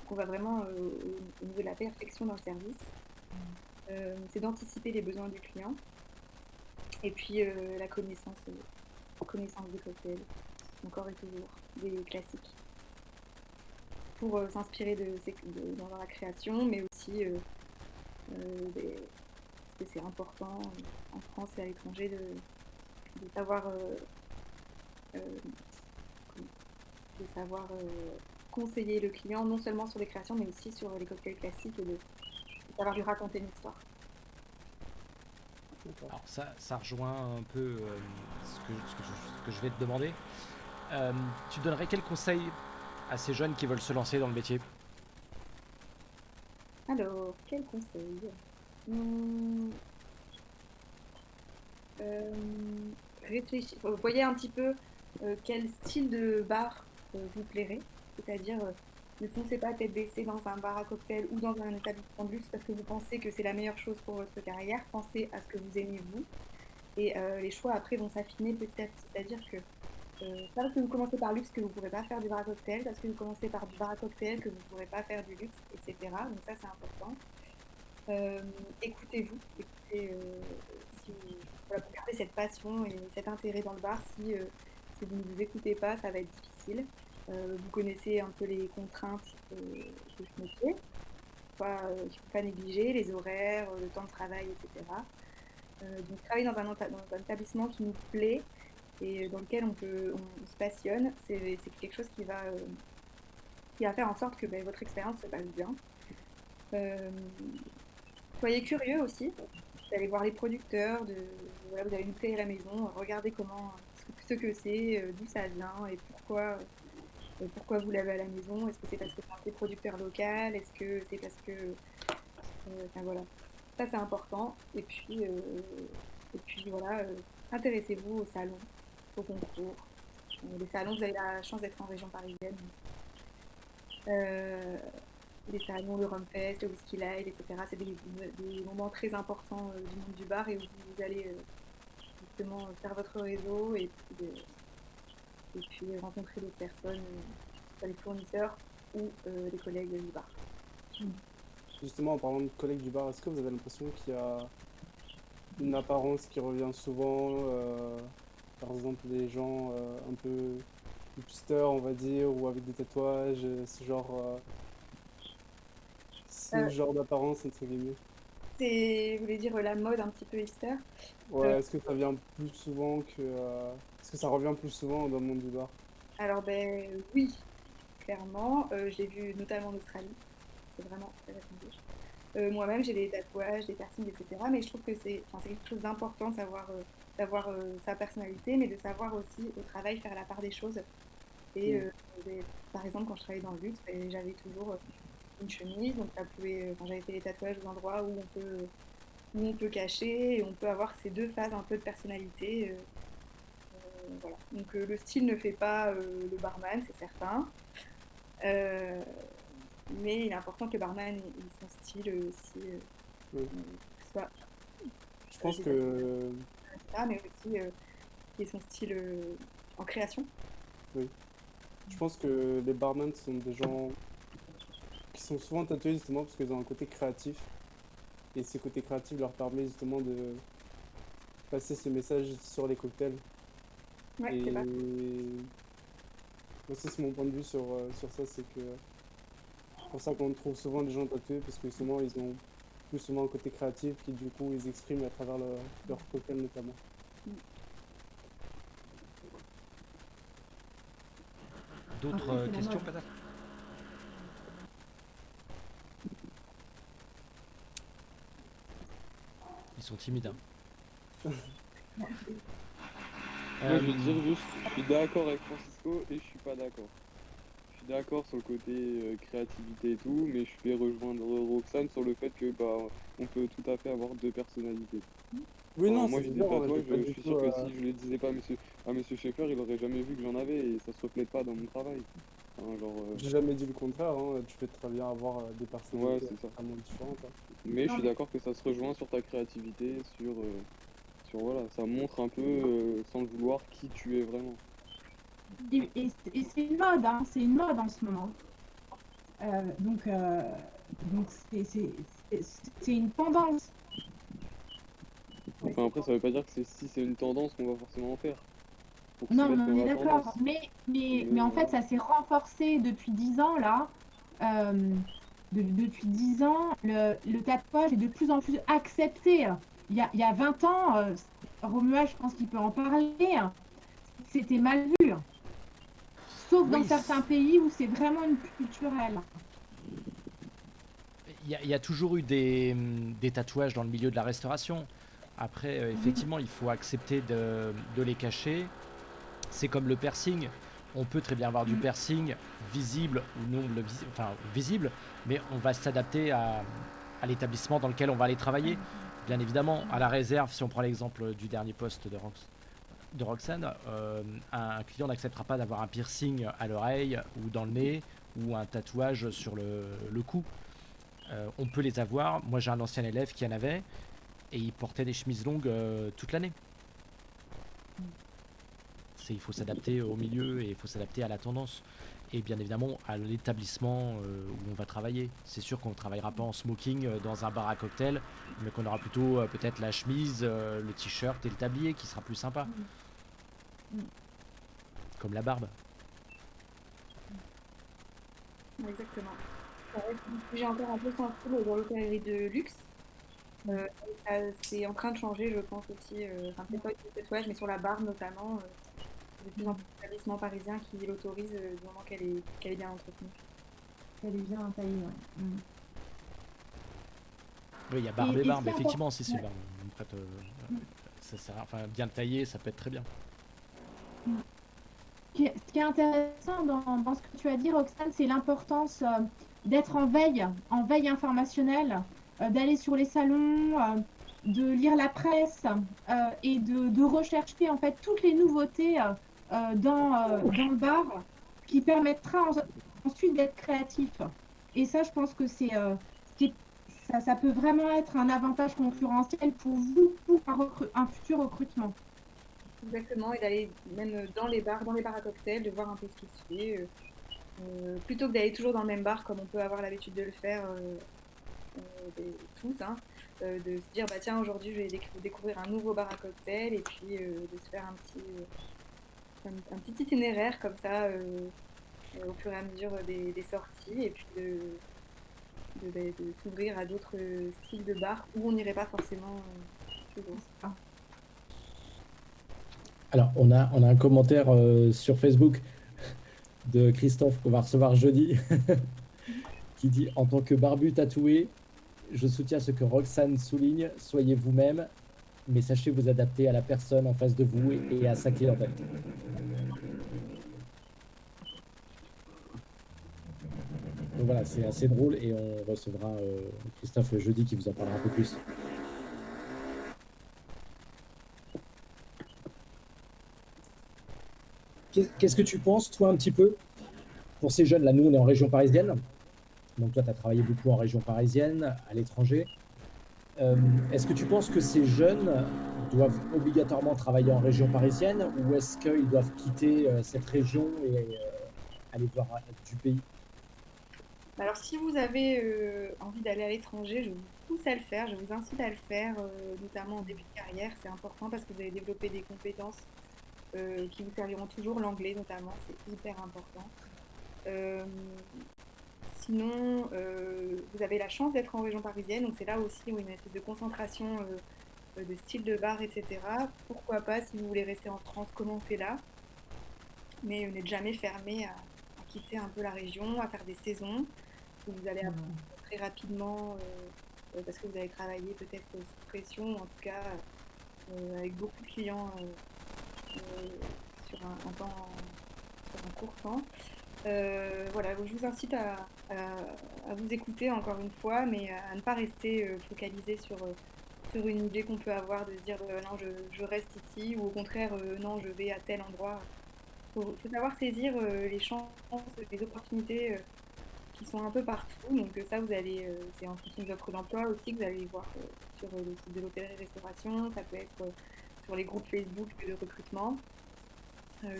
qu'on va vraiment au niveau de la perfection dans le service. C'est d'anticiper les besoins du client. Et puis la connaissance des cocktails, encore et toujours, des classiques. Pour s'inspirer dans la création, mais aussi parce que c'est important en France et à l'étranger de savoir, conseiller le client, non seulement sur les créations, mais aussi sur les cocktails classiques et de savoir lui raconter une histoire. Alors ça rejoint un peu ce que je vais te demander. Tu donnerais quel conseil à ces jeunes qui veulent se lancer dans le métier? Alors, quel conseil? Voyez un petit peu quel style de bar vous plairait, c'est-à-dire ne foncez pas tête baissée dans un bar à cocktail ou dans un établissement de luxe parce que vous pensez que c'est la meilleure chose pour votre carrière. Pensez à ce que vous aimez vous et les choix après vont s'affiner petit à petit, c'est-à-dire que pas parce que vous commencez par luxe que vous ne pourrez pas faire du bar à cocktail, parce que vous commencez par du bar à cocktail que vous ne pourrez pas faire du luxe, etc. Donc ça c'est important. Écoutez-vous, si voilà, pour garder cette passion et cet intérêt dans le bar. Si vous ne vous écoutez pas, ça va être difficile. Vous connaissez un peu les contraintes de ce métier, qu'il ne faut pas négliger, les horaires, le temps de travail, etc. Donc travailler dans un établissement qui nous plaît et dans lequel on se passionne, c'est quelque chose qui va faire en sorte que votre expérience se passe bien. Soyez curieux aussi, d'aller voir les producteurs, voilà, vous avez une bouteille à la maison, regardez ce que c'est, d'où ça vient et pourquoi vous l'avez à la maison. Est-ce que c'est parce que c'est un producteur local? Est-ce que c'est parce que... enfin voilà, ça c'est important. Et puis voilà, intéressez-vous aux salons, aux concours. Les salons, vous avez la chance d'être en région parisienne. Les salons, le Rumfest, le Whisky Live, etc. C'est des moments très importants du monde du bar et où vous allez justement faire votre réseau et puis rencontrer d'autres personnes, soit les fournisseurs ou les collègues du bar. Justement, en parlant de collègues du bar, est-ce que vous avez l'impression qu'il y a une apparence qui revient souvent, par exemple des gens un peu hipsters, on va dire, ou avec des tatouages, ce genre d'apparence, entre guillemets? Vous voulez dire la mode un petit peu hipster? Ouais, est-ce que ça vient plus souvent est-ce que ça revient plus souvent dans le monde du bar? Alors oui, clairement. Je l'ai vu notamment en Australie. C'est vraiment très répandu. Moi-même, j'ai des tatouages, des piercings, etc. Mais je trouve que c'est quelque chose d'important d'avoir sa personnalité, mais de savoir aussi au travail faire la part des choses. Et par exemple, quand je travaillais dans le luxe, j'avais toujours une chemise, donc ça pouvait, quand j'avais fait les tatouages aux endroits où on peut cacher et on peut avoir ces deux phases un peu de personnalité. Voilà. Donc le style ne fait pas le barman, c'est certain. Euh, mais il est important que le barman ait son style aussi, Oui. que ce soit Je pense des que tatouages, mais aussi qu'il ait son style en création. oui. Je pense que les barman sont des gens qui sont souvent tatoués justement parce qu'ils ont un côté créatif. Et ce côté créatif leur permet justement de passer ce message sur les cocktails. Ouais, Et c'est pas. moi, c'est mon point de vue sur ça, c'est que c'est pour ça qu'on trouve souvent des gens tatoués parce que souvent ils ont plus souvent un côté créatif qui du coup ils expriment à travers leur cocktail notamment. D'autres Après, c'est la questions mode. peut-être? Ils sont timides, hein. Moi, je veux dire juste, je suis d'accord avec Francisco et je suis pas d'accord. Je suis d'accord sur le côté créativité et tout, mais je vais rejoindre Roxane sur le fait que bah on peut tout à fait avoir deux personnalités. Oui, Enfin, non, moi c'est j'ai des évident, tatouages, j'ai pas je du suis tout. sûr que si je le disais pas à monsieur Schaeffer, il aurait jamais vu que j'en avais et ça se reflète pas dans mon travail. Enfin, genre, J'ai jamais dit le contraire, hein. Tu peux très bien avoir des ouais, personnalités c'est ça. totalement différentes, hein. Mais je Non, suis mais d'accord que ça se rejoint sur ta créativité, sur voilà, ça montre un peu, sans le vouloir, qui tu es vraiment. et c'est une mode, hein, c'est une mode en ce moment. Donc c'est une tendance. Enfin après, ça veut pas dire que si c'est une tendance qu'on va forcément en faire. Faut se Non, mais mettre on dans est la d'accord. tendance. Mais en fait, Voilà. ça s'est renforcé depuis 10 ans, là. Euh, Depuis 10 ans, le tatouage est de plus en plus accepté. Il y a 20 ans, Romuald, je pense qu'il peut en parler, c'était mal vu. Sauf dans Oui, certains pays où c'est vraiment une culturelle. il y a toujours eu des tatouages dans le milieu de la restauration. Après, Oui. effectivement, il faut accepter de les cacher. C'est comme le piercing. On peut très bien avoir du Mm. piercing visible ou non enfin, visible, mais on va s'adapter à l'établissement dans lequel on va aller travailler. Bien évidemment, à la réserve, si on prend l'exemple du dernier poste de Roxane, un client n'acceptera pas d'avoir un piercing à l'oreille ou dans le nez ou un tatouage sur le cou. On peut les avoir. Moi, j'ai un ancien élève qui en avait et il portait des chemises longues toute l'année. Il faut s'adapter au milieu et il faut s'adapter à la tendance. Et bien évidemment à l'établissement où on va travailler. C'est sûr qu'on ne travaillera pas en smoking dans un bar à cocktail, mais qu'on aura plutôt peut-être la chemise, le t-shirt et le tablier qui sera plus sympa. Comme la barbe. Exactement. Ça reste un sujet encore un peu sensible dans l'hôtellerie de luxe. C'est en train de changer, je pense aussi. Enfin, peut-être pas avec le tatouage, mais sur la barbe notamment. De plus en plus d'établissements parisiens qui l'autorisent du moment qu'elle est bien entretenue. Elle est bien taillée, ouais. Mm. Oui, il y a barbe et Et ce barbe, qui est effectivement, important, si ouais. on prête, enfin, bien taillé, ça peut être très bien. Ce qui est intéressant dans ce que tu as dit, Roxane, c'est l'importance d'être en veille informationnelle, d'aller sur les salons, de lire la presse et de rechercher en fait toutes les nouveautés dans le bar qui permettra ensuite d'être créatif. Et ça, je pense que ça peut vraiment être un avantage concurrentiel pour vous, pour un futur recrutement. Exactement, et d'aller même dans les bars à cocktails, de voir un peu ce qui se fait. Plutôt que d'aller toujours dans le même bar comme on peut avoir l'habitude de le faire tous, hein, de se dire bah tiens aujourd'hui je vais découvrir un nouveau bar à cocktail et puis de se faire un petit itinéraire comme ça au fur et à mesure des sorties et puis de s'ouvrir à d'autres styles de bars où on n'irait pas forcément toujours. Alors, on a un commentaire sur Facebook de Christophe qu'on va recevoir jeudi qui dit « En tant que barbu tatoué, je soutiens ce que Roxane souligne, soyez vous-même, mais sachez vous adapter à la personne en face de vous et à sa clientèle. » Donc voilà, c'est assez drôle et on recevra Christophe jeudi qui vous en parlera un peu plus. Qu'est-ce que tu penses, toi, un petit peu, pour ces jeunes? Là, nous, on est en région parisienne. Donc toi, tu as travaillé beaucoup en région parisienne, à l'étranger. Est-ce que tu penses que ces jeunes doivent obligatoirement travailler en région parisienne ou est-ce qu'ils doivent quitter cette région et aller voir du pays? Alors, si vous avez envie d'aller à l'étranger, je vous pousse à le faire, je vous incite à le faire, notamment en début de carrière. C'est important parce que vous allez développer des compétences qui vous serviront toujours, l'anglais notamment, c'est hyper important. Euh, Sinon, vous avez la chance d'être en région parisienne, donc c'est là aussi où il y a une espèce de concentration de style de bar, etc. Pourquoi pas, si vous voulez rester en France, commencez là, mais vous n'êtes jamais fermé à quitter un peu la région, à faire des saisons, où vous allez apprendre très rapidement, parce que vous allez travailler peut-être sous pression, ou en tout cas avec beaucoup de clients euh, sur un court temps. Voilà, je vous incite à vous écouter encore une fois, mais à ne pas rester focalisé sur une idée qu'on peut avoir de se dire non, je reste ici, ou au contraire, non, je vais à tel endroit. Faut savoir saisir les chances, les opportunités qui sont un peu partout. Donc ça, c'est en fonction des offres d'emploi aussi que vous allez voir sur le site de l'hôtellerie-restauration, ça peut être sur les groupes Facebook de recrutement,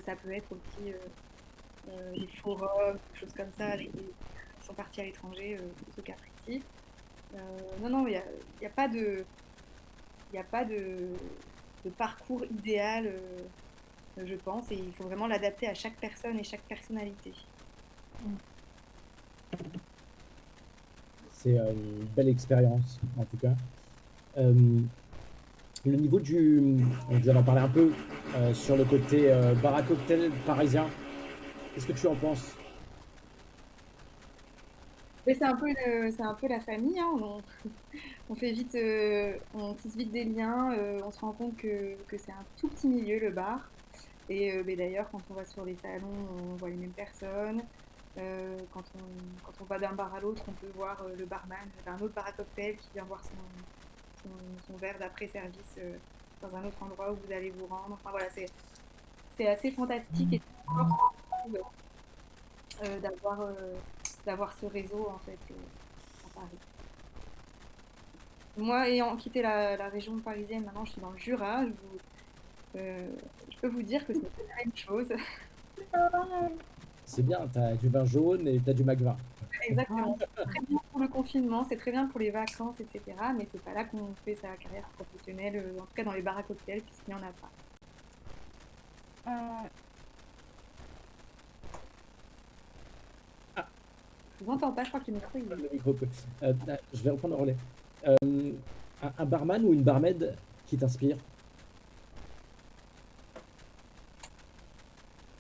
ça peut être aussi les forums, des choses comme ça, avec qui sont partis à l'étranger, ceux qui apprécient. Non, non, il y a pas de, il y a pas de parcours idéal, je pense, et il faut vraiment l'adapter à chaque personne et chaque personnalité. C'est une belle expérience, en tout cas. Le niveau vous allez en parler un peu sur le côté bar à cocktail parisien. Qu'est-ce que tu en penses? Mais c'est un peu la famille, hein. On fait vite, on tisse vite des liens, on se rend compte que c'est un tout petit milieu, le bar. Et mais d'ailleurs, quand on va sur les salons, on voit les mêmes personnes. Quand on va d'un bar à l'autre, on peut voir le barman d'un autre bar à cocktail qui vient voir son verre d'après-service dans un autre endroit où vous allez vous rendre. Enfin voilà, c'est assez fantastique et fort, je trouve, euh, d'avoir d'avoir ce réseau en fait à Paris. Moi, ayant quitté la région parisienne, maintenant je suis dans le Jura. Euh, je peux vous dire que c'est pas la même chose. C'est bien, tu as du vin jaune et tu as du Magvin. Exactement. C'est très bien pour le confinement, c'est très bien pour les vacances, etc. Mais c'est pas là qu'on fait sa carrière professionnelle, en tout cas dans les bars à cocktails, puisqu'il n'y en a pas. Euh, Je vous entends pas, je crois que le micro il Le micro peut- je vais reprendre le relais. Un barman ou une barmaid qui t'inspire?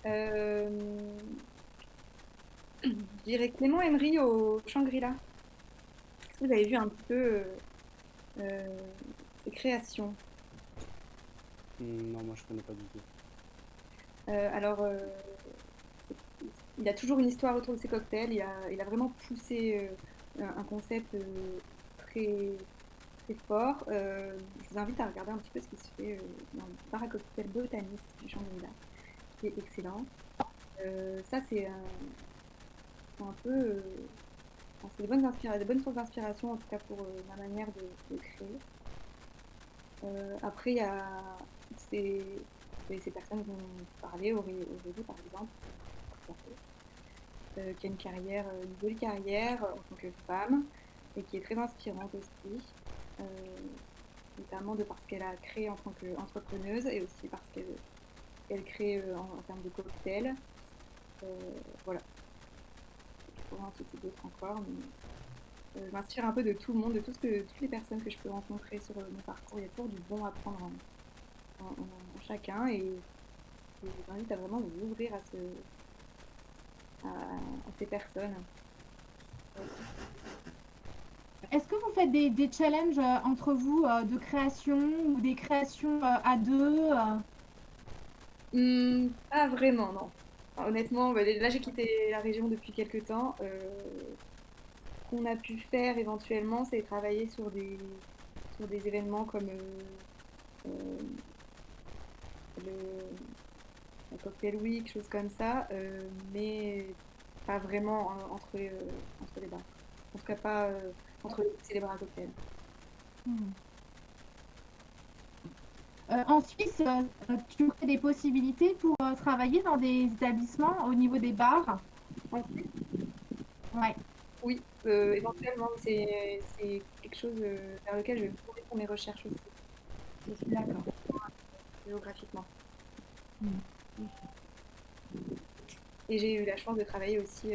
Euh, je dirais Clément Emery au Shangri-La. Est-ce que vous avez vu un petit peu euh, ses créations? Non, moi je connais pas du tout. Alors, il a toujours une histoire autour de ses cocktails. Il a vraiment poussé un concept très, très fort. Je vous invite à regarder un petit peu ce qui se fait dans le bar à cocktail botaniste du Shangri-La, qui est excellent. Ça, c'est un peu. Enfin, c'est des bonnes sources d'inspiration, en tout cas pour ma manière de créer. Après, il y a ces, ces personnes dont vous parlez, Aurélie par exemple, qui a une carrière, une jolie carrière en tant que femme et qui est très inspirante aussi, euh, notamment de parce qu'elle a créé en tant qu'entrepreneuse et aussi parce qu'elle crée en termes de cocktails. Euh, voilà, je pourrais en citer d'autres encore, mais je m'inspire un peu de tout le monde, de toutes les personnes que je peux rencontrer sur mon parcours. Il y a toujours du bon à prendre en chacun et je vous invite à vraiment vous ouvrir à ces personnes. Est-ce que vous faites des challenges entre vous de création ou des créations à deux Pas vraiment, non. Honnêtement, bah, là j'ai quitté la région depuis quelques temps. Ce qu'on a pu faire éventuellement, c'est travailler sur des événements comme euh, le, la Cocktail Week, choses comme ça, mais pas vraiment entre les bars. En tout cas, pas entre les bars à cocktail. Hmm. En Suisse, tu aurais des possibilités pour travailler dans des établissements au niveau des bars? Ensuite, Ouais, oui, éventuellement, c'est quelque chose vers lequel je vais me tourner pour mes recherches aussi, d'accord. géographiquement. Hmm. Et j'ai eu la chance de travailler aussi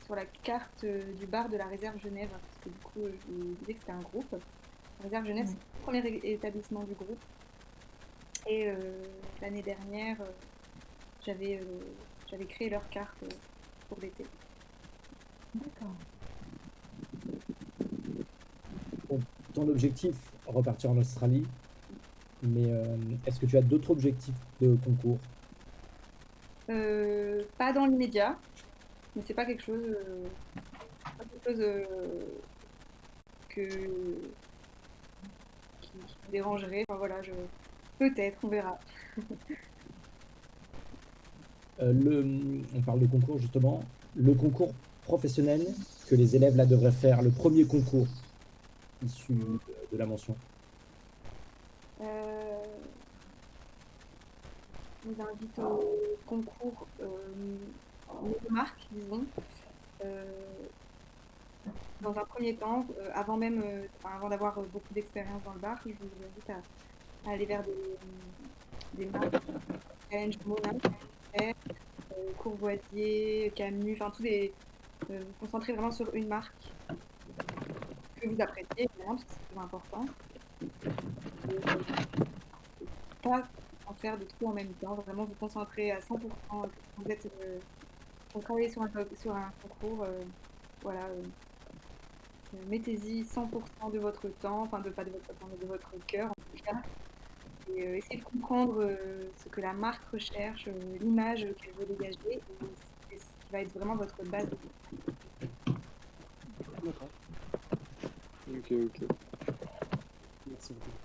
sur la carte du bar de la réserve Genève, parce que du coup, je vous disais que c'était un groupe. La réserve Genève, Ouais. c'est le premier établissement du groupe. Et l'année dernière, j'avais j'avais créé leur carte pour l'été. D'accord. Bon, ton objectif, repartir en Australie, mais est-ce que tu as d'autres objectifs de concours? Pas dans l'immédiat, mais c'est pas quelque chose que, qui me dérangerait. Enfin voilà, peut-être, on verra. On parle de concours justement. Le concours professionnel que les élèves là devraient faire, le premier concours issu de la mention. Euh, je vous invite au concours marque, disons. Euh, Dans un premier temps, avant même, avant d'avoir beaucoup d'expérience dans le bar, je vous invite à aller vers des marques Challenge Monin, Courvoisier, Camus, enfin tous des. Vous concentrer vraiment sur une marque que vous appréciez, évidemment, parce que c'est très important. Pas en faire de tout en même temps, vraiment vous concentrer à 100%. Vous êtes pour travailler sur un concours, voilà. Mettez-y 100% de votre temps, enfin pas de votre temps, mais de votre cœur en tout cas, et essayez de comprendre ce que la marque recherche, l'image qu'elle veut dégager, et ce qui va être vraiment votre base. D'accord. Ok, ok. Merci beaucoup.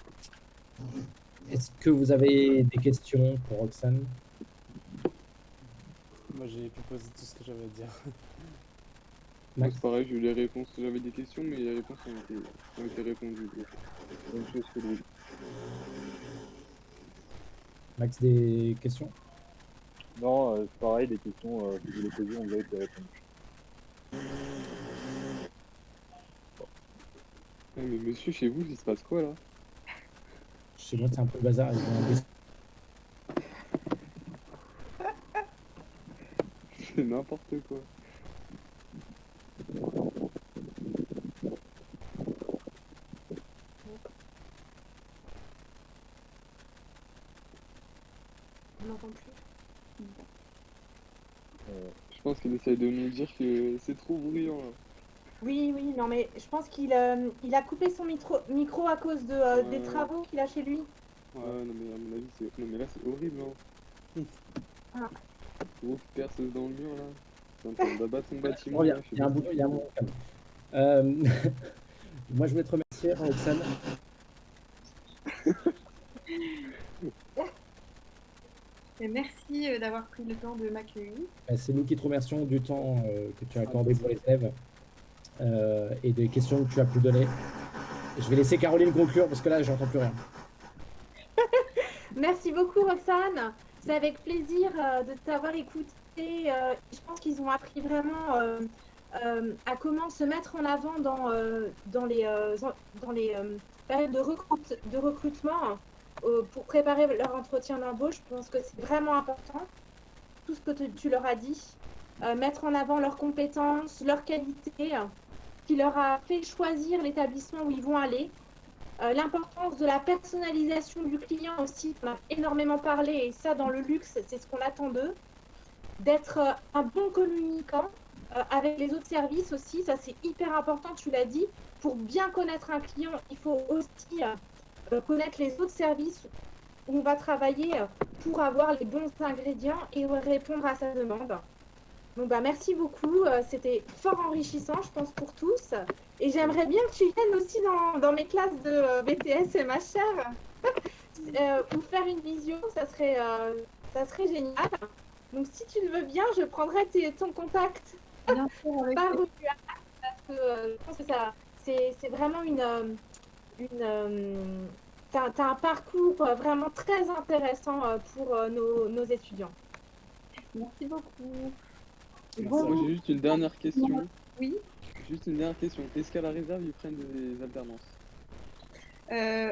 Est-ce que vous avez des questions pour Roxane? Moi, j'ai pu poser tout ce que j'avais à dire. Moi, Max, c'est pareil, j'ai eu les réponses. J'avais des questions, mais les réponses ont été répondues. Même chose que lui. Max, des questions? Non, c'est pareil, des questions que je voulais poser, on a été répondues. Ah, mais monsieur, chez vous, il se passe quoi là? Chez moi, c'est un peu le bazar. Ils ont un C'est n'importe quoi. On n'entend plus. Je pense qu'il essaye de nous dire que c'est trop bruyant là. Oui, oui, non, mais je pense qu'il il a coupé son micro à cause des travaux qu'il a chez lui. Ouais, non, mais à mon avis, c'est. Non, mais là, c'est horrible, hein. Ah. Grosse perceuse dans le mur là. C'est en train d'abattre son bâtiment. Oh, là, je sais il y a un pas. bouton, il y a un moment calme. Moi, je voulais te remercier, Roxane. Et merci d'avoir pris le temps de m'accueillir. C'est nous qui te remercions du temps que tu as accordé pour les élèves et des questions que tu as pu donner. Je vais laisser Caroline conclure parce que là, j'entends plus rien. Merci beaucoup, Roxane. C'est avec plaisir de t'avoir écouté. Je pense qu'ils ont appris vraiment à comment se mettre en avant dans les périodes de recrutement pour préparer leur entretien d'embauche. Je pense que c'est vraiment important, tout ce que tu leur as dit. Mettre en avant leurs compétences, leurs qualités, qui leur a fait choisir l'établissement où ils vont aller. L'importance de la personnalisation du client aussi, on a énormément parlé, et ça dans le luxe, c'est ce qu'on attend d'eux. D'être un bon communicant avec les autres services aussi, ça c'est hyper important, tu l'as dit. Pour bien connaître un client, il faut aussi connaître les autres services on va travailler pour avoir les bons ingrédients et répondre à sa demande. Donc, bah, merci beaucoup. C'était fort enrichissant, je pense, pour tous. Et j'aimerais bien que tu viennes aussi dans mes classes de BTS, ma chère. Pour faire une visio, ça serait génial. Donc, si tu le veux bien, je prendrai ton contact Bien sûr, avec par WhatsApp, parce que je pense que c'est vraiment t'as un parcours vraiment très intéressant pour nos étudiants. Merci beaucoup. Moi, j'ai juste une dernière question. Oui. Juste une dernière question. Est-ce qu'à la réserve, ils prennent des alternances?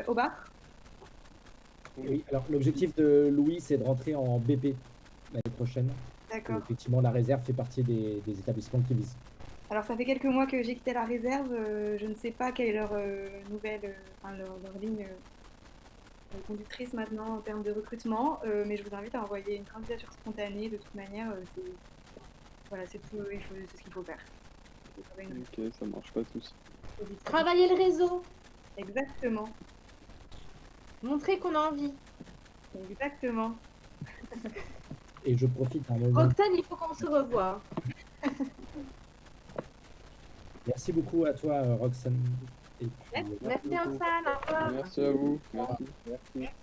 Au bar? Oui, alors l'objectif de Louis, c'est de rentrer en BP l'année prochaine. D'accord. Effectivement, la réserve fait partie des établissements qui visent. Alors, ça fait quelques mois que j'ai quitté la réserve. Je ne sais pas quelle est leur nouvelle, enfin, leur ligne conductrice maintenant en termes de recrutement, mais je vous invite à envoyer une candidature spontanée. De toute manière, voilà, c'est tout, c'est ce qu'il faut faire. Ok, ça marche, pas de soucis. Travailler le réseau, Exactement, montrer qu'on a envie. exactement. Et je profite d'un moment. Roxane, il faut qu'on se revoie. Merci beaucoup à toi, Roxane. Et puis, Merci Roxane, au revoir. Merci à vous. Merci. Merci.